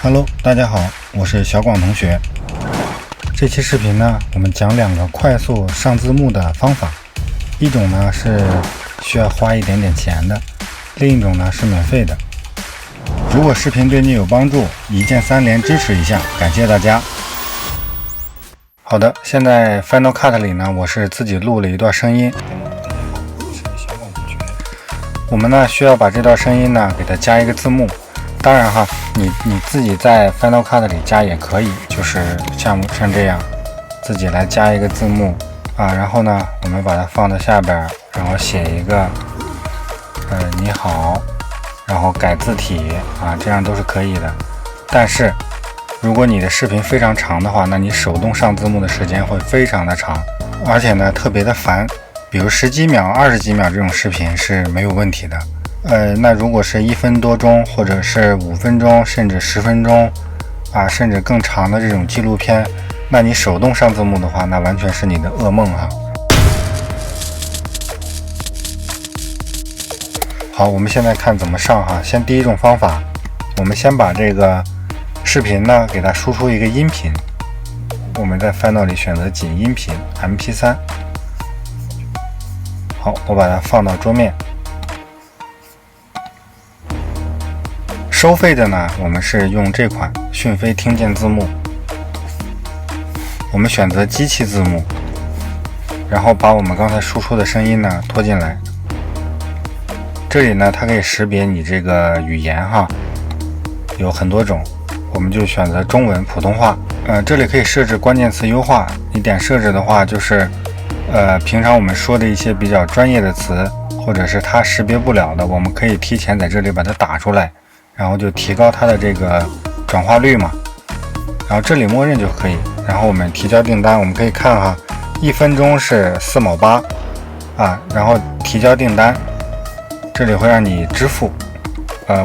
Hello， 大家好，我是小广同学。这期视频呢，我们讲2个快速上字幕的方法。一种呢是需要花一点点钱的，另一种呢是免费的。如果视频对你有帮助，一键3连支持一下，感谢大家。好的，现在 Final Cut 里呢，我是自己录了一段声音。我们呢需要把这段声音呢给它加一个字幕。当然哈，你自己在 Final Cut 里加也可以，就是像这样自己来加一个字幕啊，然后呢我们把它放到下边，然后写一个你好，然后改字体啊，这样都是可以的。但是如果你的视频非常长的话，那你手动上字幕的时间会非常的长，而且呢特别的烦。比如10几秒、20几秒这种视频是没有问题的。那如果是1分多钟，或者是5分钟，甚至10分钟啊，甚至更长的这种纪录片，那你手动上字幕的话，那完全是你的噩梦哈。好，我们现在看怎么上哈。先第一种方法，我们先把这个视频呢给它输出一个音频，我们在 Final 里选择仅音频 MP3。好，我把它放到桌面。收费的呢，我们是用这款讯飞听见字幕。我们选择机器字幕，然后把我们刚才输出的声音呢拖进来。这里呢，它可以识别你这个语言哈，有很多种，我们就选择中文普通话。这里可以设置关键词优化，你点设置的话就是平常我们说的一些比较专业的词，或者是它识别不了的，我们可以提前在这里把它打出来，然后就提高它的这个转化率嘛。然后这里默认就可以，然后我们提交订单，我们可以看哈，1分钟是4毛8啊，然后提交订单，这里会让你支付。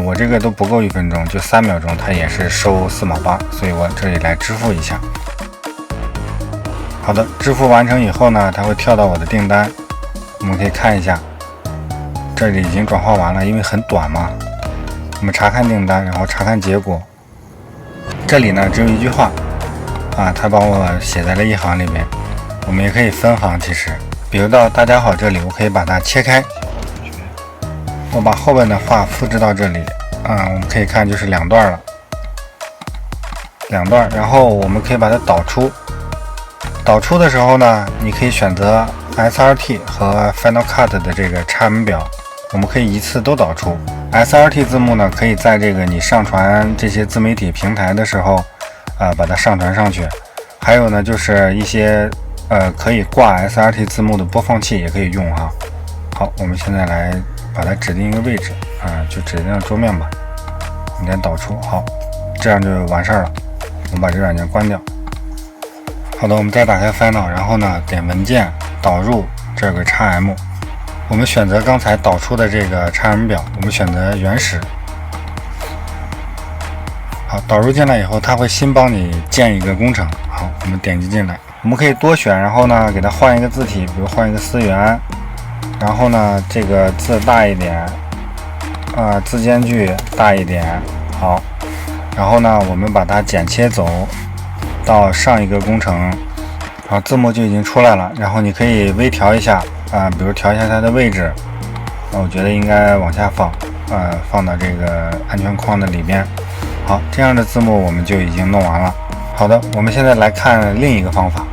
我这个都不够1分钟，就3秒钟，它也是收4毛8，所以我这里来支付一下。好的，支付完成以后呢，它会跳到我的订单，我们可以看一下，这里已经转化完了，因为很短嘛。我们查看订单，然后查看结果。这里呢只有一句话啊，它帮我写在了1行里面。我们也可以分行，其实比如到大家好这里，我可以把它切开，我把后边的话复制到这里啊，我们可以看就是2段了，2段，然后我们可以把它导出。导出的时候呢，你可以选择 SRT 和 Final Cut 的这个 XM 表，我们可以一次都导出。SRT 字幕呢，可以在这个你上传这些自媒体平台的时候，把它上传上去。还有呢，就是一些可以挂 SRT 字幕的播放器也可以用哈。好，我们现在来把它指定一个位置啊，就指定桌面吧。你点导出，好，这样就完事儿了。我们把这软件关掉。好的，我们再打开 Final， 然后呢点文件导入这个 XM， 我们选择刚才导出的这个 XM 表，我们选择原始。好，导入进来以后，它会新帮你建一个工程。好，我们点击进来，我们可以多选，然后呢给它换一个字体，比如换一个思源，然后呢这个字大一点，字间距大一点。好，然后呢我们把它剪切走到上一个工程，然后字幕就已经出来了。然后你可以微调一下比如调一下它的位置，我觉得应该往下放，放到这个安全框的里边。好，这样的字幕我们就已经弄完了。好的，我们现在来看另一个方法。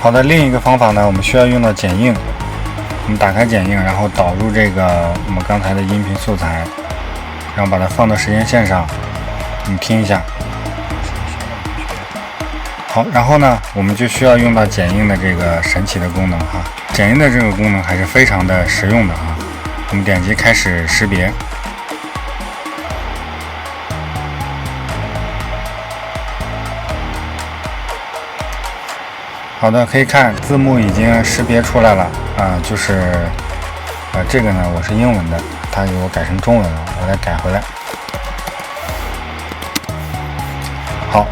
好的，另一个方法呢，我们需要用到剪映。我们打开剪映，然后导入这个我们刚才的音频素材，然后把它放到时间线上，你听一下。好，然后呢，我们就需要用到剪映的这个神奇的功能哈。剪映的这个功能还是非常的实用的哈。我们点击开始识别。好的，可以看字幕已经识别出来了就是这个呢我是英文的，它给我改成中文了，我再改回来。好，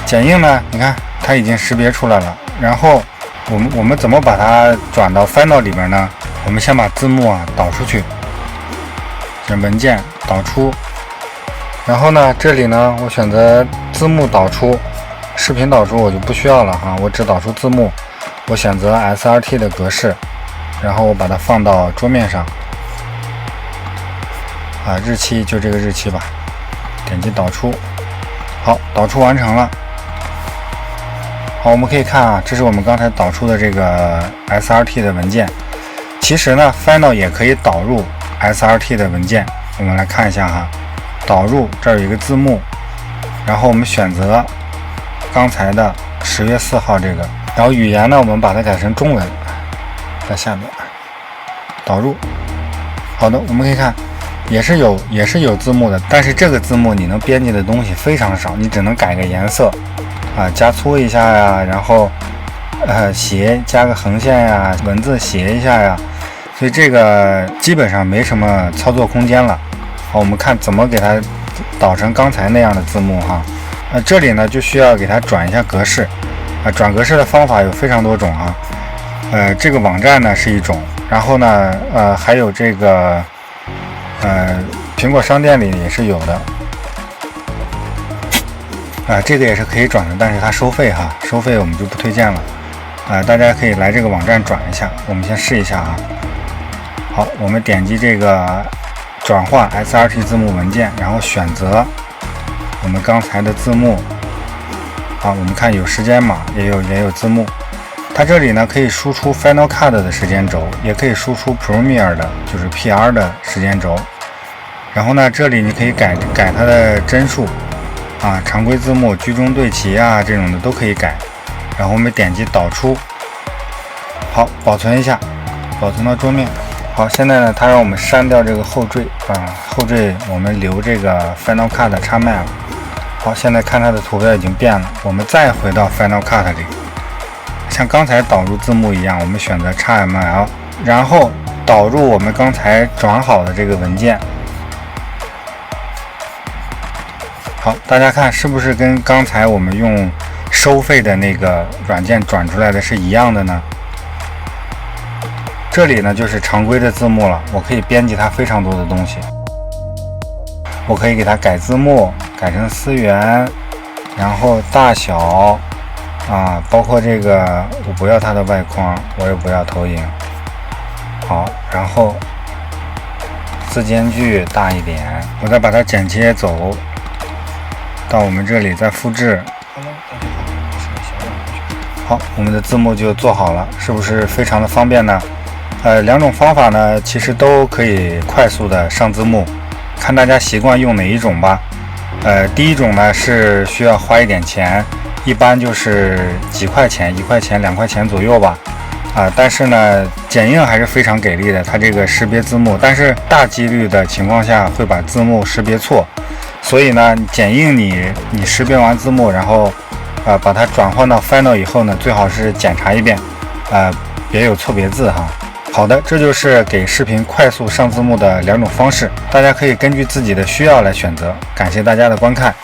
剪映呢，你看它已经识别出来了。然后我们怎么把它转到 Final 里边呢？我们先把字幕导出去，选文件导出，然后呢，这里呢我选择字幕导出，视频导出我就不需要了哈，我只导出字幕。我选择 SRT 的格式，然后我把它放到桌面上。日期就这个日期吧，点击导出。好，导出完成了。好，我们可以看啊，这是我们刚才导出的这个 SRT 的文件。其实呢 Final 也可以导入 SRT 的文件，我们来看一下哈。导入这儿有一个字幕，然后我们选择刚才的10月4号这个，然后语言呢我们把它改成中文，在下面导入。好的，我们可以看也是有字幕的，但是这个字幕你能编辑的东西非常少，你只能改个颜色加粗一下呀，然后斜加个横线呀，文字斜一下呀，所以这个基本上没什么操作空间了。好，我们看怎么给它导成刚才那样的字幕哈。这里呢就需要给它转一下格式转格式的方法有非常多种啊。这个网站呢是一种，然后呢还有这个苹果商店里也是有的。这个也是可以转的，但是它收费哈，收费我们就不推荐了。大家可以来这个网站转一下，我们先试一下啊。好，我们点击这个转换 SRT 字幕文件，然后选择我们刚才的字幕。好，我们看有时间码，也有字幕。它这里呢可以输出 Final Cut 的时间轴，也可以输出 Premiere 的，就是 PR 的时间轴。然后呢，这里你可以改它的帧数常规字幕、居中对齐这种的都可以改。然后我们点击导出，好，保存一下，保存到桌面。好，现在呢，它让我们删掉这个后缀后缀我们留这个 Final Cut 的叉麦了。好，现在看它的图标已经变了，我们再回到 Final Cut 里，像刚才导入字幕一样，我们选择 XML， 然后导入我们刚才转好的这个文件。好，大家看是不是跟刚才我们用收费的那个软件转出来的是一样的呢？这里呢就是常规的字幕了，我可以编辑它非常多的东西。我可以给它改字幕，改成思源，然后大小包括这个我不要它的外框，我也不要投影。好，然后字间距大一点，我再把它剪切走到我们这里，再复制。好，我们的字幕就做好了，是不是非常的方便呢？两种方法呢其实都可以快速的上字幕，看大家习惯用哪一种吧。第一种呢是需要花一点钱，一般就是几块钱，1块钱2块钱左右吧。但是呢剪映还是非常给力的，它这个识别字幕，但是大几率的情况下会把字幕识别错，所以呢剪映你识别完字幕，然后把它转换到 Final 以后呢，最好是检查一遍，别有错别字哈。好的，这就是给视频快速上字幕的两种方式，大家可以根据自己的需要来选择。感谢大家的观看。